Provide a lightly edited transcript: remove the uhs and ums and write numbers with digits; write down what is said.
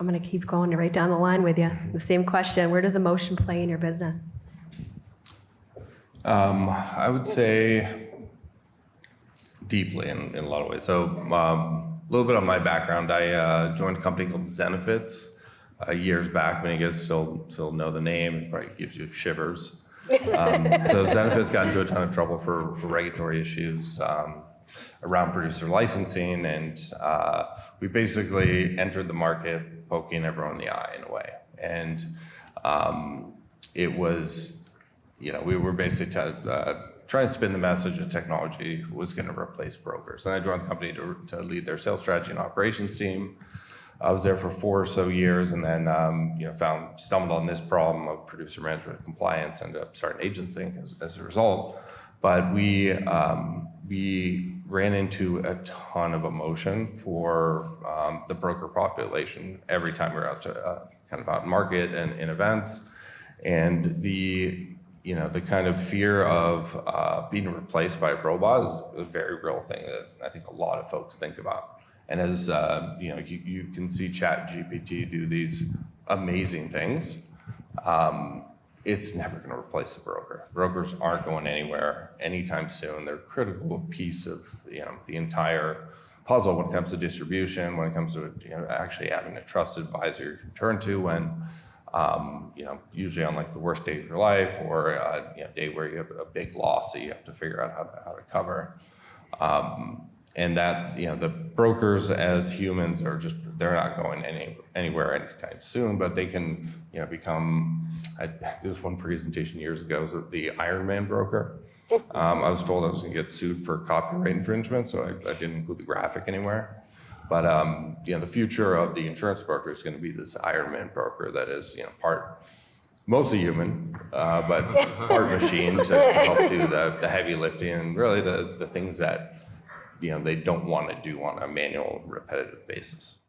I'm going to keep going right down the line with you. The same question. Where does emotion play in your business? I would say deeply in a lot of ways. So a little bit on my background. I joined a company called Zenefits years back. When you guys still know the name, it probably gives you shivers. So Zenefits got into a ton of trouble for regulatory issues around producer licensing, and we basically entered the market poking everyone in the eye in a way. And it was, we were basically trying to spin the message that technology was going to replace brokers. And I joined the company to lead their sales strategy and operations team. I was there for 4 or so years, and then stumbled on this problem of producer management and compliance. Ended up starting AgentSync as a result. But we ran into a ton of emotion for the broker population every time we were out to kind of out in market and in events, and the kind of fear of being replaced by a robot is a very real thing that I think a lot of folks think about. And as you can see ChatGPT do these amazing things, it's never going to replace the broker. Brokers aren't going anywhere anytime soon. They're a critical piece of the entire puzzle when it comes to distribution, when it comes to actually having a trusted advisor you can turn to when usually on like the worst day of your life, or a day where you have a big loss that you have to figure out how to cover. And that, the brokers as humans they're not going anywhere anytime soon, but they can, become, there was one presentation years ago, was the Iron Man broker. I was told I was gonna get sued for copyright infringement, so I didn't include the graphic anywhere. But, the future of the insurance broker is gonna be this Iron Man broker that is, mostly human, but part machine to help do the heavy lifting and really the things that they don't want to do on a manual, repetitive basis.